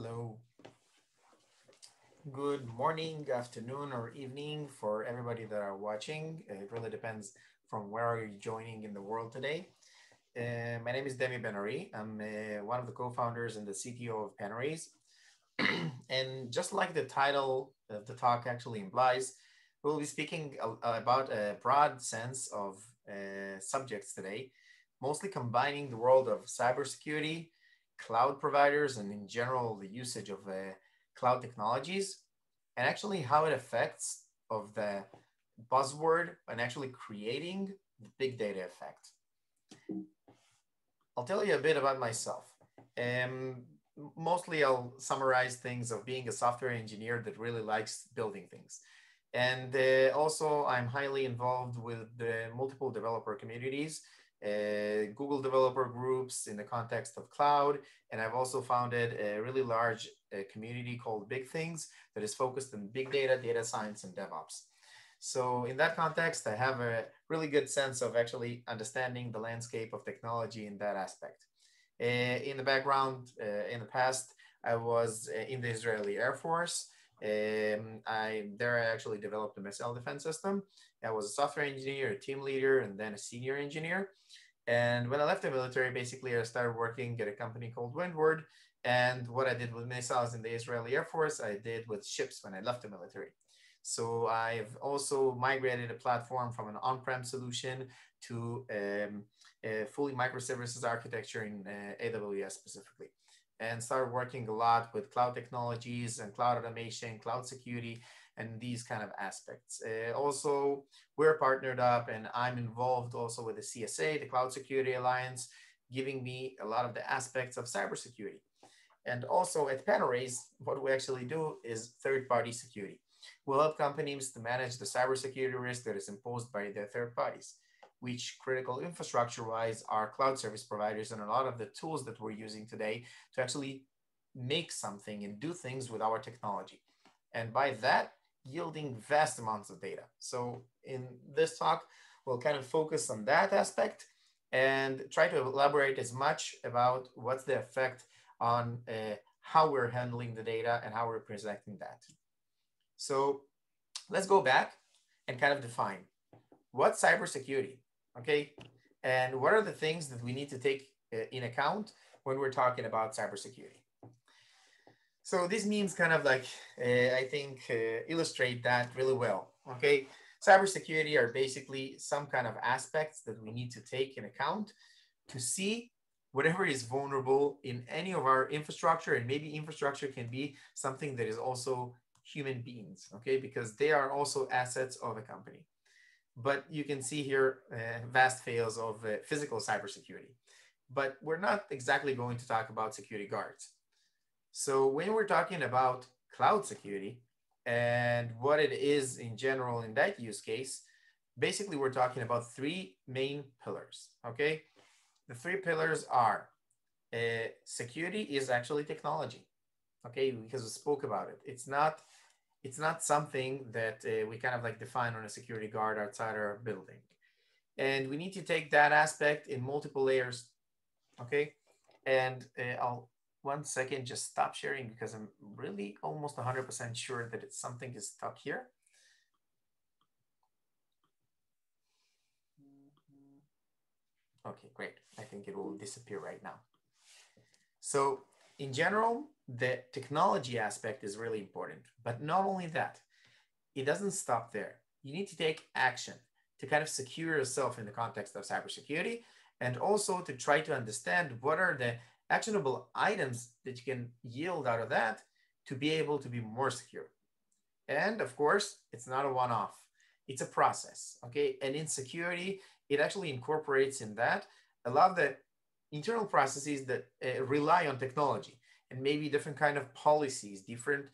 Hello. Good morning, afternoon, or evening for everybody that are watching. It really depends from where you're joining in the world today. My name is Demi Ben-Ari. I'm one of the co-founders and the CTO of Ben-Ari's. And just like the title of the talk actually implies, we'll be speaking about a broad sense of subjects today, mostly combining the world of cybersecurity, cloud providers, and in general, the usage of cloud technologies, and actually how it affects of the buzzword and actually creating the big data effect. I'll tell you a bit about myself. Mostly I'll summarize things of being a software engineer that really likes building things. And also I'm highly involved with the multiple developer communities, Google developer groups in the context of cloud. And I've also founded a really large community called Big Things that is focused on big data, data science, and DevOps. So in that context, I have a really good sense of actually understanding the landscape of technology in that aspect. In the background, in the past, I was in the Israeli Air Force. I actually developed a missile defense system. I was a software engineer, a team leader, and then a senior engineer. And when I left the military, basically I started working at a company called Windward. And what I did with missiles in the Israeli Air Force, I did with ships when I left the military. So I've also migrated a platform from an on-prem solution to a fully microservices architecture in AWS specifically, and started working a lot with cloud technologies and cloud automation, cloud security, and these kind of aspects. Also, we're partnered up and I'm involved also with the CSA, the Cloud Security Alliance, giving me a lot of the aspects of cybersecurity. And also at Ben-Ari's, what we actually do is third-party security. We'll help companies to manage the cybersecurity risk that is imposed by their third parties, which critical infrastructure-wise are cloud service providers and a lot of the tools that we're using today to actually make something and do things with our technology. And by that, yielding vast amounts of data. So in this talk, we'll kind of focus on that aspect and try to elaborate as much about what's the effect on how we're handling the data and how we're presenting that. So let's go back and kind of define what's cybersecurity, okay? And what are the things that we need to take in account when we're talking about cybersecurity? So this means kind of like, I think, illustrate that really well, okay? Cybersecurity are basically some kind of aspects that we need to take in account to see whatever is vulnerable in any of our infrastructure, and maybe infrastructure can be something that is also human beings, okay? Because they are also assets of a company. But you can see here vast fails of physical cybersecurity. But we're not exactly going to talk about security guards. So when we're talking about cloud security and what it is in general in that use case, basically we're talking about three main pillars, okay? The three pillars are security is actually technology, okay? Because we spoke about it. It's not something that we kind of like define on a security guard outside our building. And we need to take that aspect in multiple layers, okay? And I'll 1 second just stop sharing because I'm really almost 100% sure that something is stuck here. Okay, great. I think it will disappear right now. So in general, the technology aspect is really important, but not only that, it doesn't stop there. You need to take action to kind of secure yourself in the context of cybersecurity, and also to try to understand what are the actionable items that you can yield out of that to be able to be more secure. And of course, it's not a one-off. It's a process, okay? And in security, it actually incorporates in that a lot of the internal processes that rely on technology, and maybe different kind of policies, different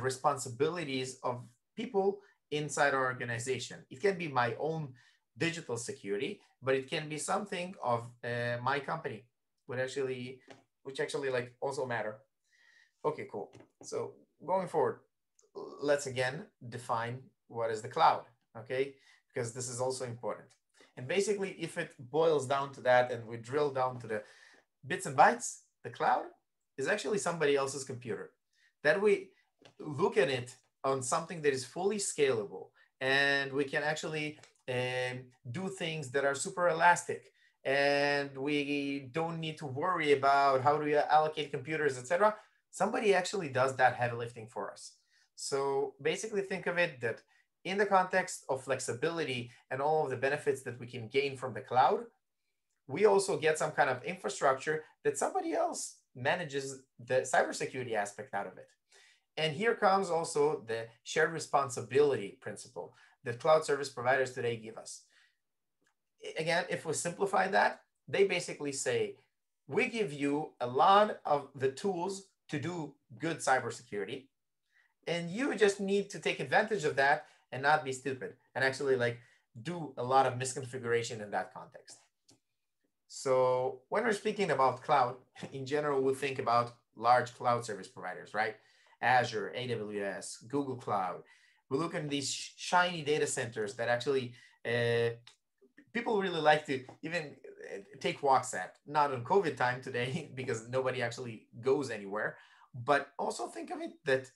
responsibilities of people inside our organization. It can be my own digital security, but it can be something of my company, which actually like also matter. Okay, cool. So going forward, let's again define what is the cloud, okay? Because this is also important. And basically, if it boils down to that and we drill down to the bits and bytes, the cloud is actually somebody else's computer. That we look at it on something that is fully scalable, and we can actually do things that are super elastic, and we don't need to worry about how do you allocate computers, etc. Somebody actually does that heavy lifting for us. So basically think of it that in the context of flexibility and all of the benefits that we can gain from the cloud, we also get some kind of infrastructure that somebody else manages the cybersecurity aspect out of it. And here comes also the shared responsibility principle that cloud service providers today give us. Again, if we simplify that, they basically say, we give you a lot of the tools to do good cybersecurity, and you just need to take advantage of that and not be stupid and actually like do a lot of misconfiguration in that context. So when we're speaking about cloud, in general, we think about large cloud service providers, right? Azure, AWS, Google Cloud. We look at these shiny data centers that actually people really like to even take walks at, not on COVID time today, because nobody actually goes anywhere. But also think of it that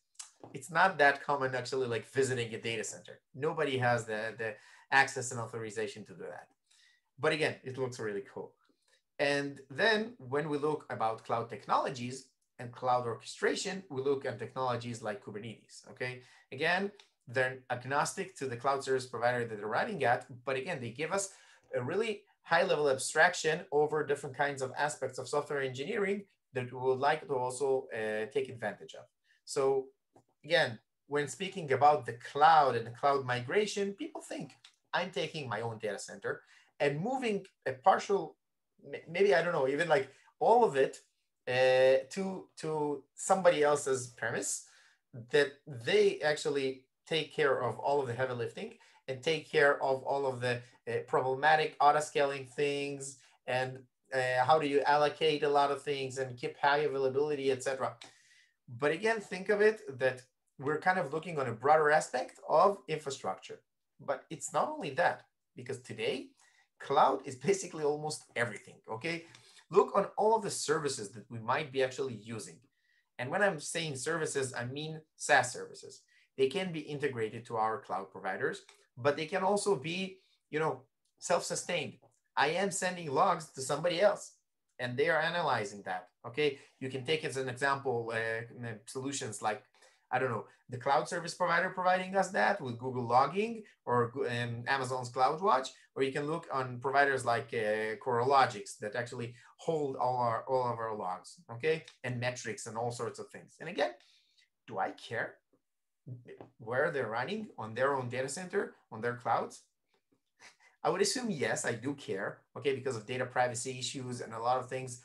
it's not that common actually like visiting a data center. Nobody has the access and authorization to do that. But again, it looks really cool. And then when we look about cloud technologies and cloud orchestration, we look at technologies like Kubernetes, okay? Again, they're agnostic to the cloud service provider that they're running at, but again, they give us a really high level abstraction over different kinds of aspects of software engineering that we would like to also take advantage of. So again, when speaking about the cloud and the cloud migration, people think I'm taking my own data center and moving a partial, maybe I don't know, even like all of it to somebody else's premise, that they actually take care of all of the heavy lifting and take care of all of the problematic auto-scaling things and how do you allocate a lot of things and keep high availability, etc. But again, think of it that we're kind of looking on a broader aspect of infrastructure. But it's not only that, because today, cloud is basically almost everything, okay? Look on all of the services that we might be actually using. And when I'm saying services, I mean SaaS services. They can be integrated to our cloud providers, but they can also be, self-sustained. I am sending logs to somebody else and they are analyzing that, okay? You can take as an example solutions like, I don't know, the cloud service provider providing us that with Google Logging or Amazon's CloudWatch, or you can look on providers like CoreLogics that actually hold all of our logs, okay? And metrics and all sorts of things. And again, do I care where they're running on their own data center, on their clouds? I would assume yes, I do care, okay, because of data privacy issues and a lot of things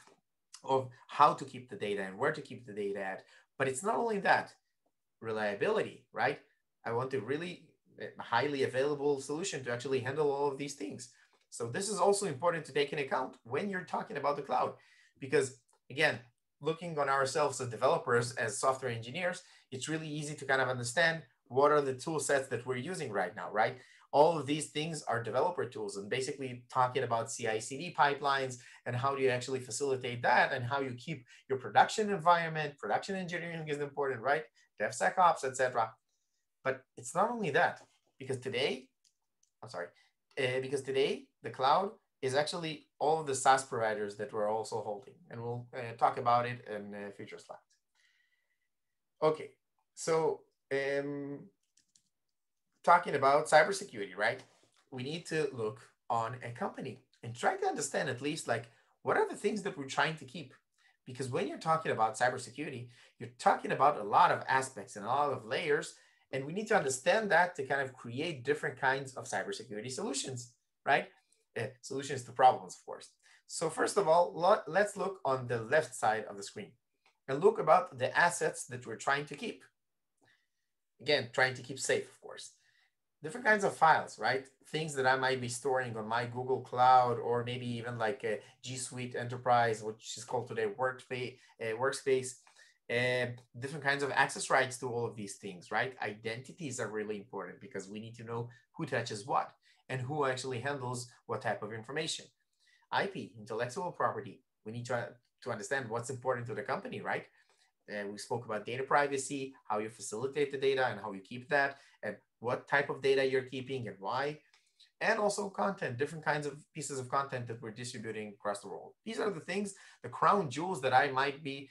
of how to keep the data and where to keep the data at. But it's not only that, reliability, right? I want a really highly available solution to actually handle all of these things. So this is also important to take into account when you're talking about the cloud, because again, looking on ourselves as developers, as software engineers, it's really easy to kind of understand what are the tool sets that we're using right now, right? All of these things are developer tools, and basically talking about CI/CD pipelines and how do you actually facilitate that and how you keep your production environment. Production engineering is important, right? DevSecOps, etc. But it's not only that, because today, because today the cloud is actually all of the SaaS providers that we're also holding, and we'll talk about it in future slides. Okay, so talking about cybersecurity, right? We need to look on a company and try to understand at least like what are the things that we're trying to keep. Because when you're talking about cybersecurity, you're talking about a lot of aspects and a lot of layers, and we need to understand that to kind of create different kinds of cybersecurity solutions, right? Solutions to problems, of course. So first of all, let's look on the left side of the screen and look about the assets that we're trying to keep. Again, trying to keep safe, of course. Different kinds of files, right? Things that I might be storing on my Google Cloud, or maybe even like a G Suite Enterprise, which is called today Workspace. Different kinds of access rights to all of these things, right? Identities are really important because we need to know who touches what and who actually handles what type of information. IP, intellectual property. We need to to understand what's important to the company, right? We spoke about data privacy, how you facilitate the data and how you keep that, and what type of data you're keeping and why. And also content, different kinds of pieces of content that we're distributing across the world. These are the things, the crown jewels that I might be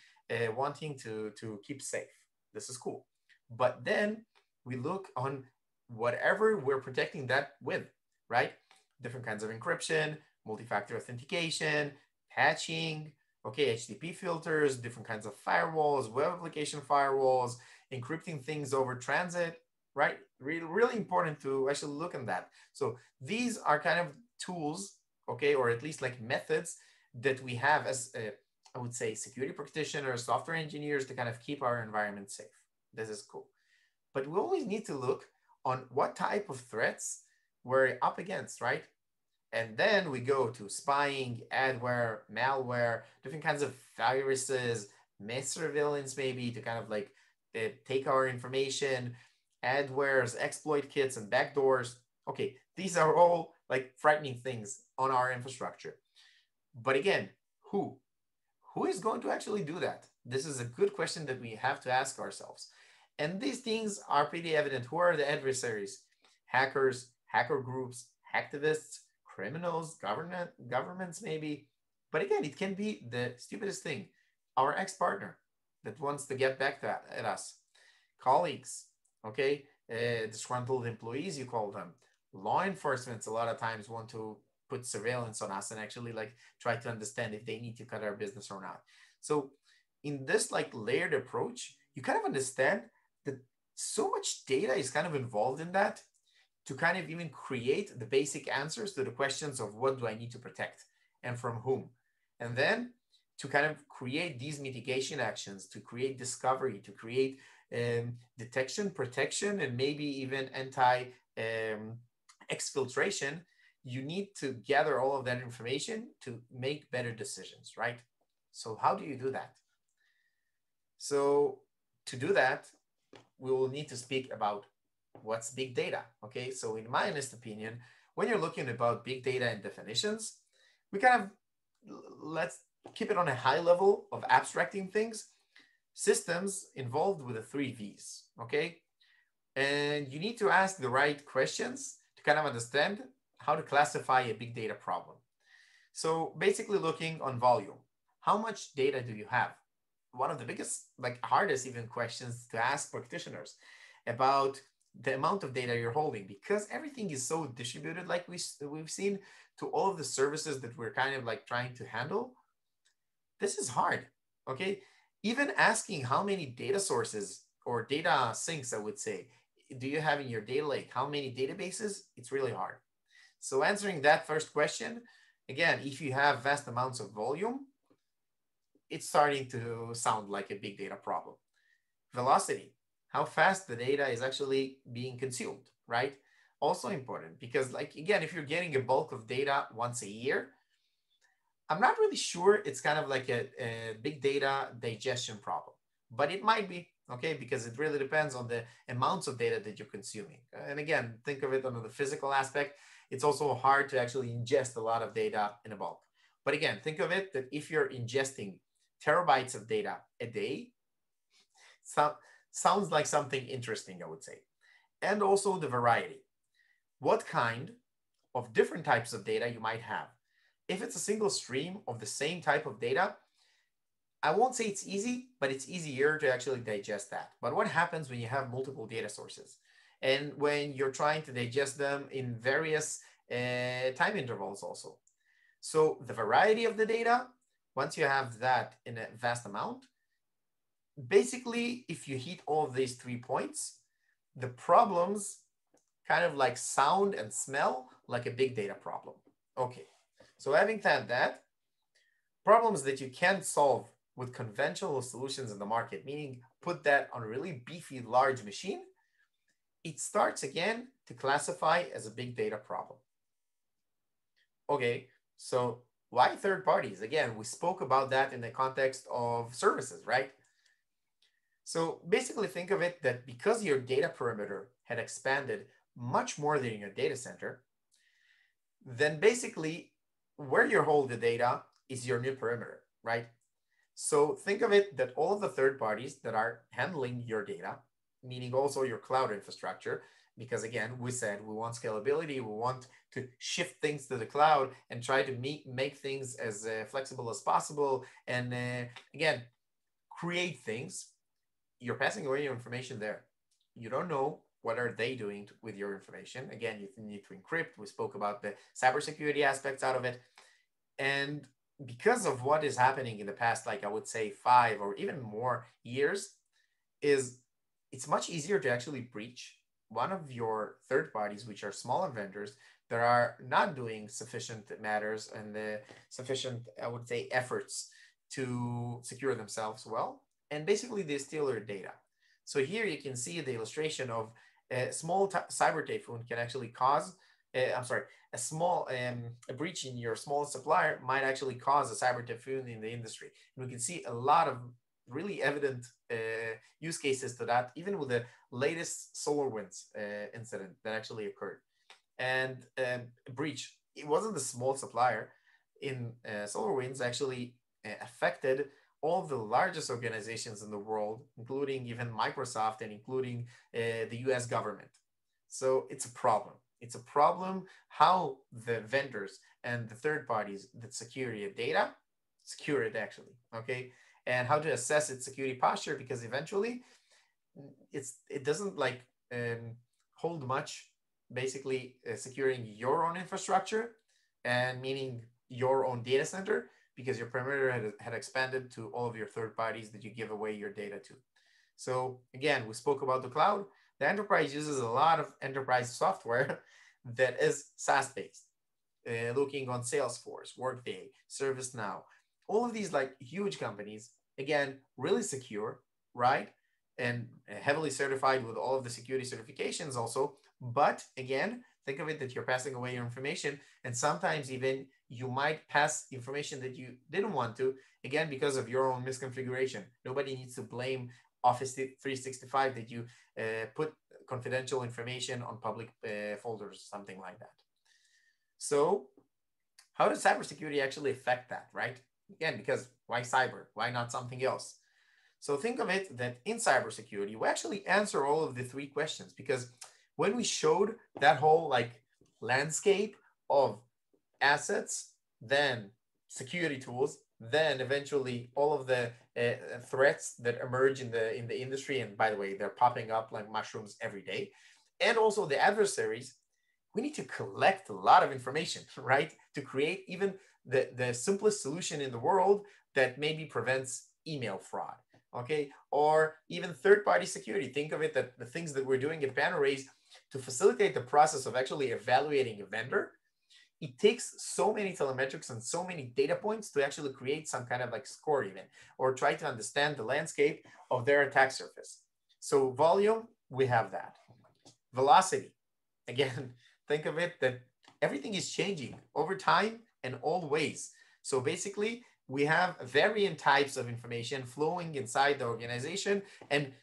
wanting to keep safe. This is cool. But then we look on whatever we're protecting that with, right? Different kinds of encryption, multi-factor authentication, patching, okay, HTTP filters, different kinds of firewalls, web application firewalls, encrypting things over transit, right? Really, really important to actually look at that. So these are kind of tools, okay, or at least like methods that we have as, I would say, security practitioners, software engineers to kind of keep our environment safe. This is cool. But we always need to look on what type of threats we're up against, right? And then we go to spying, adware, malware, different kinds of viruses, mass surveillance, maybe to kind of like take our information, adwares, exploit kits, and backdoors. Okay, these are all like frightening things on our infrastructure. But again, who? Who is going to actually do that? This is a good question that we have to ask ourselves. And these things are pretty evident. Who are the adversaries? Hackers, hacker groups, hacktivists, criminals, governments maybe. But again, it can be the stupidest thing. Our ex-partner that wants to get back at us. Colleagues, okay? Disgruntled employees, you call them. Law enforcement a lot of times want to put surveillance on us and actually like try to understand if they need to cut our business or not. So in this like layered approach, you kind of understand that so much data is kind of involved in that to kind of even create the basic answers to the questions of what do I need to protect and from whom. And then to kind of create these mitigation actions, to create discovery, to create detection, protection, and maybe even exfiltration, you need to gather all of that information to make better decisions, right? So how do you do that? So to do that, we will need to speak about what's big data, okay? So in my honest opinion, when you're looking about big data and definitions, we kind of, let's keep it on a high level of abstracting things. Systems involved with the 3 V's, okay? And you need to ask the right questions to kind of understand how to classify a big data problem. So basically looking on volume. How much data do you have? One of the biggest, like hardest even questions to ask practitioners about the amount of data you're holding, because everything is so distributed, like we've seen, to all of the services that we're kind of like trying to handle. This is hard, okay? Even asking how many data sources or data sinks, I would say, do you have in your data lake? How many databases? It's really hard. So answering that first question, again, if you have vast amounts of volume, it's starting to sound like a big data problem. Velocity, how fast the data is actually being consumed, right? Also important because, like, again, if you're getting a bulk of data once a year, I'm not really sure it's kind of like a big data digestion problem, but it might be, okay, because it really depends on the amounts of data that you're consuming. And again, think of it on the physical aspect. It's also hard to actually ingest a lot of data in a bulk. But again, think of it that if you're ingesting terabytes of data a day, sounds like something interesting, I would say. And also the variety. What kind of different types of data you might have. If it's a single stream of the same type of data, I won't say it's easy, but it's easier to actually digest that. But what happens when you have multiple data sources and when you're trying to digest them in various time intervals also? So the variety of the data, once you have that in a vast amount, basically, if you hit all of these 3 points, the problems kind of like sound and smell like a big data problem. Okay, so having said that, problems that you can't solve with conventional solutions in the market, meaning put that on a really beefy, large machine, it starts again to classify as a big data problem. Okay, so why third parties? Again, we spoke about that in the context of services, right? So basically think of it that because your data perimeter had expanded much more than your data center, then basically where you hold the data is your new perimeter, right? So think of it that all of the third parties that are handling your data, meaning also your cloud infrastructure, because again, we said we want scalability, we want to shift things to the cloud and try to make things as flexible as possible. And again, create things. You're passing away your information there. You don't know what are they doing with your information. Again, you need to encrypt. We spoke about the cybersecurity aspects out of it. And because of what is happening in the past, like I would say 5 or even more years, is it's much easier to actually breach one of your third parties, which are smaller vendors that are not doing sufficient matters and the sufficient, I would say, efforts to secure themselves well. And basically, they steal your data. So here you can see the illustration of a small cyber typhoon can actually cause, I'm sorry, a breach in your small supplier might actually cause a cyber typhoon in the industry. And we can see a lot of really evident use cases to that, even with the latest SolarWinds incident that actually occurred. And breach, it wasn't a small supplier. In SolarWinds actually affected all the largest organizations in the world, including even Microsoft and including the US government. So it's a problem. It's a problem how the vendors and the third parties that secure your data secure it actually, okay? And how to assess its security posture, because eventually it doesn't like hold much basically securing your own infrastructure and meaning your own data center, because your perimeter had expanded to all of your third parties that you give away your data to. So again, we spoke about the cloud. The enterprise uses a lot of enterprise software that is SaaS based, looking on Salesforce, Workday, ServiceNow, all of these like huge companies, again, really secure, right? And heavily certified with all of the security certifications also. But again, think of it that you're passing away your information, and sometimes even you might pass information that you didn't want to, again, because of your own misconfiguration. Nobody needs to blame Office 365 that you put confidential information on public folders, something like that. So how does cybersecurity actually affect that, right? Again, because why cyber? Why not something else? So think of it that in cybersecurity, we actually answer all of the three questions, because when we showed that whole like landscape of assets, then security tools, then eventually all of the threats that emerge in the industry, and by the way, they're popping up like mushrooms every day, and also the adversaries, we need to collect a lot of information, right? To create even the simplest solution in the world that maybe prevents email fraud, okay? Or even third-party security. Think of it that the things that we're doing at PanArrays to facilitate the process of actually evaluating a vendor, it takes so many telemetrics and so many data points to actually create some kind of like score even, or try to understand the landscape of their attack surface. So volume, we have that. Velocity, again, think of it that everything is changing over time and always. So basically, we have varying types of information flowing inside the organization and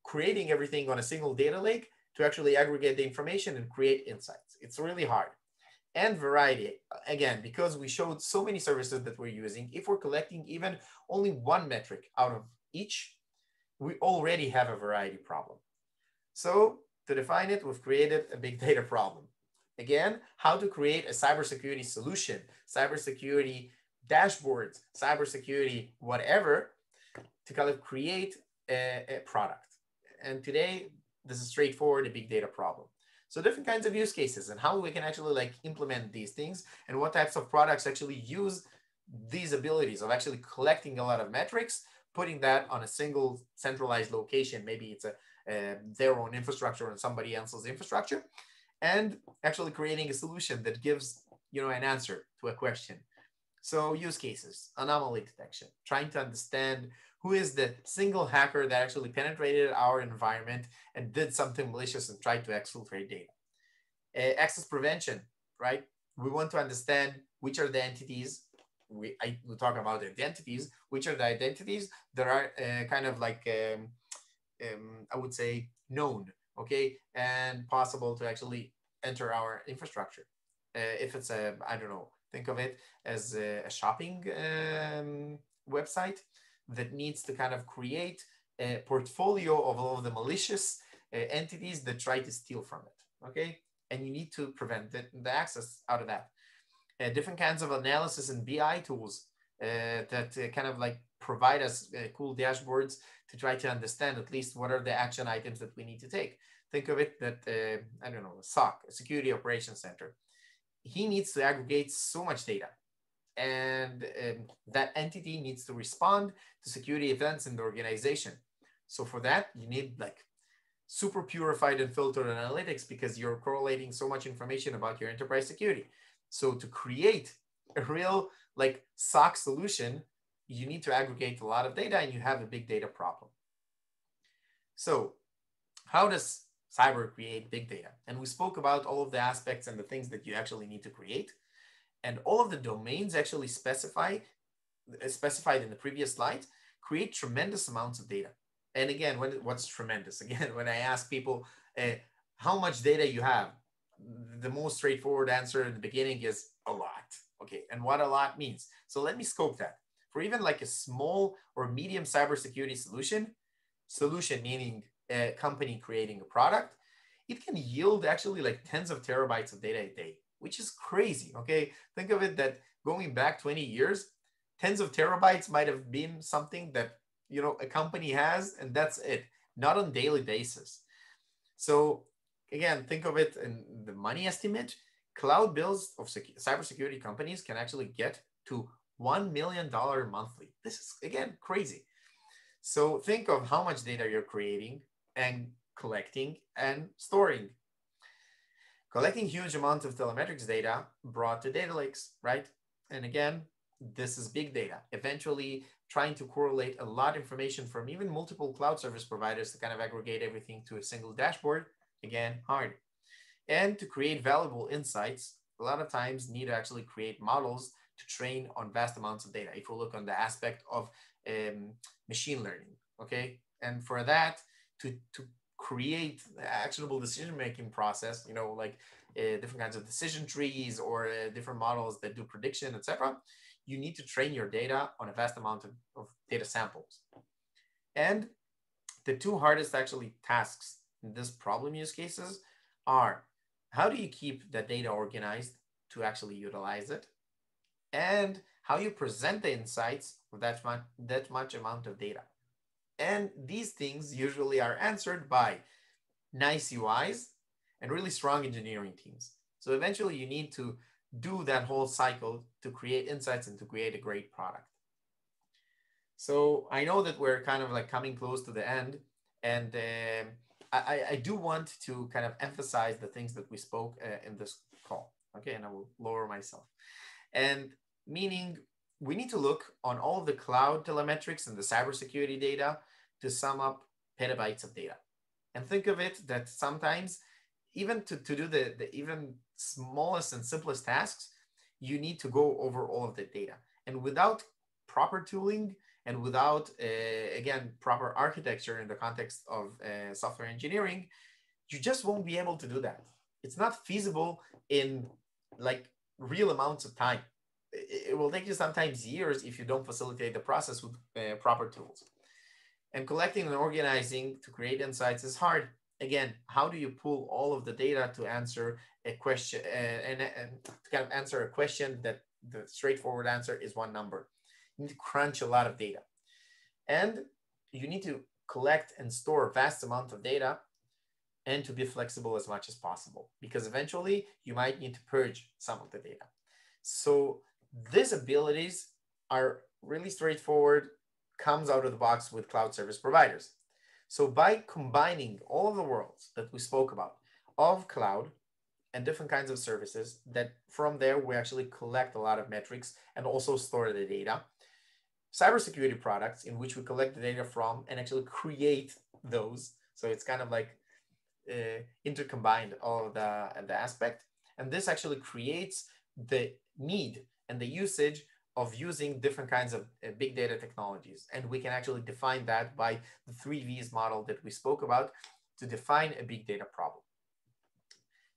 creating everything on a single data lake to actually aggregate the information and create insights. It's really hard. And variety, again, because we showed so many services that we're using, if we're collecting even only one metric out of each, we already have a variety problem. So to define it, we've created a big data problem. Again, how to create a cybersecurity solution, cybersecurity dashboards, cybersecurity whatever, to kind of create a product. And today, this is straightforward, a big data problem. So different kinds of use cases and how we can actually like implement these things, and what types of products actually use these abilities of actually collecting a lot of metrics, putting that on a single centralized location. Maybe it's their own infrastructure or somebody else's infrastructure, and actually creating a solution that gives an answer to a question. So use cases, anomaly detection, trying to understand who is the single hacker that actually penetrated our environment and did something malicious and tried to exfiltrate data. Access prevention, right? We want to understand which are the entities, we talk about identities, which are the identities that are kind of like, I would say, known, okay, and possible to actually enter our infrastructure. If it's I don't know, think of it as a shopping website that needs to kind of create a portfolio of all of the malicious entities that try to steal from it, okay? And you need to prevent the access out of that. Different kinds of analysis and BI tools that kind of like provide us cool dashboards to try to understand at least what are the action items that we need to take. Think of it that, I don't know, a SOC, a Security Operations Center. He needs to aggregate so much data, and that entity needs to respond to security events in the organization. So for that, you need like super purified and filtered analytics because you're correlating so much information about your enterprise security. So to create a real like SOC solution, you need to aggregate a lot of data and you have a big data problem. So how does cyber create big data? And we spoke about all of the aspects and the things that you actually need to create. And all of the domains actually specified in the previous slide create tremendous amounts of data. And again, what's tremendous? Again, when I ask people how much data you have, the most straightforward answer in the beginning is a lot. Okay, and what a lot means. So let me scope that. For even like a small or medium cybersecurity solution meaning a company creating a product, it can yield actually like tens of terabytes of data a day, which is crazy, okay? Think of it that going back 20 years, tens of terabytes might have been something that, you know, a company has, and that's it, not on a daily basis. So again, think of it in the money estimate. Cloud bills of cybersecurity companies can actually get to $1 million monthly. This is, again, crazy. So think of how much data you're creating and collecting and storing. Collecting huge amounts of telemetrics data brought to data lakes, right? And again, this is big data. Eventually, trying to correlate a lot of information from even multiple cloud service providers to kind of aggregate everything to a single dashboard, again, hard. And to create valuable insights, a lot of times need to actually create models to train on vast amounts of data. If we look on the aspect of machine learning, okay? And for that, to create actionable decision-making process, you know, like different kinds of decision trees or different models that do prediction, etc., you need to train your data on a vast amount of data samples. And the two hardest actually tasks in this problem use cases are how do you keep the data organized to actually utilize it, and how you present the insights with that much amount of data. And these things usually are answered by nice UIs and really strong engineering teams. So eventually you need to do that whole cycle to create insights and to create a great product. So I know that we're kind of like coming close to the end, and I do want to kind of emphasize the things that we spoke in this call. Okay, and I will lower myself. And meaning we need to look on all of the cloud telemetrics and the cybersecurity data to sum up petabytes of data. And think of it that sometimes even to do the even smallest and simplest tasks, you need to go over all of the data. And without proper tooling and without, again, proper architecture in the context of software engineering, you just won't be able to do that. It's not feasible in like real amounts of time. It will take you sometimes years if you don't facilitate the process with proper tools. And collecting and organizing to create insights is hard. Again, how do you pull all of the data to answer a question and to kind of answer a question that the straightforward answer is one number? You need to crunch a lot of data. And you need to collect and store vast amounts of data and to be flexible as much as possible, because eventually you might need to purge some of the data. So these abilities are really straightforward, comes out of the box with cloud service providers. So by combining all of the worlds that we spoke about of cloud and different kinds of services, that from there we actually collect a lot of metrics and also store the data. Cybersecurity products in which we collect the data from and actually create those. So it's kind of like intercombined all of the aspect. And this actually creates the need and the usage of using different kinds of big data technologies. And we can actually define that by the 3Vs model that we spoke about to define a big data problem.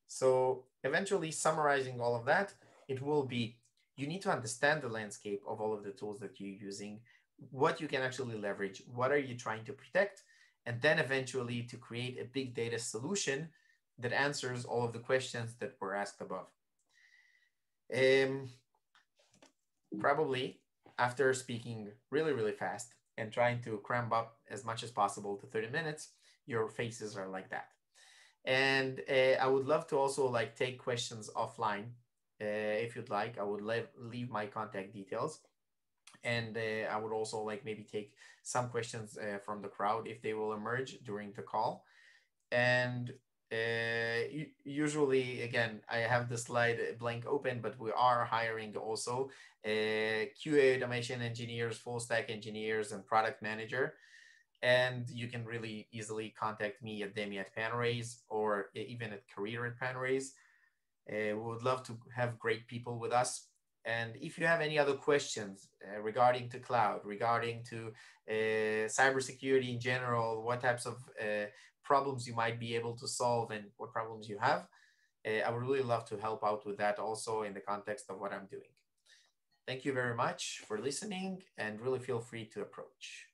So eventually summarizing all of that, it will be, you need to understand the landscape of all of the tools that you're using, what you can actually leverage, what are you trying to protect, and then eventually to create a big data solution that answers all of the questions that were asked above. Um, Probably after speaking really, really fast and trying to cram up as much as possible to 30 minutes, your faces are like that. And I would love to also like take questions offline. If you'd like, I would leave my contact details. And I would also like maybe take some questions from the crowd if they will emerge during the call. And usually, again, I have the slide blank open, but we are hiring also QA automation engineers, full stack engineers, and product manager. And you can really easily contact me at Demi at Panraise or even at Career at Panraise. We would love to have great people with us. And if you have any other questions regarding to cloud, regarding to cybersecurity in general, what types of problems you might be able to solve and what problems you have, I would really love to help out with that also in the context of what I'm doing. Thank you very much for listening and really feel free to approach.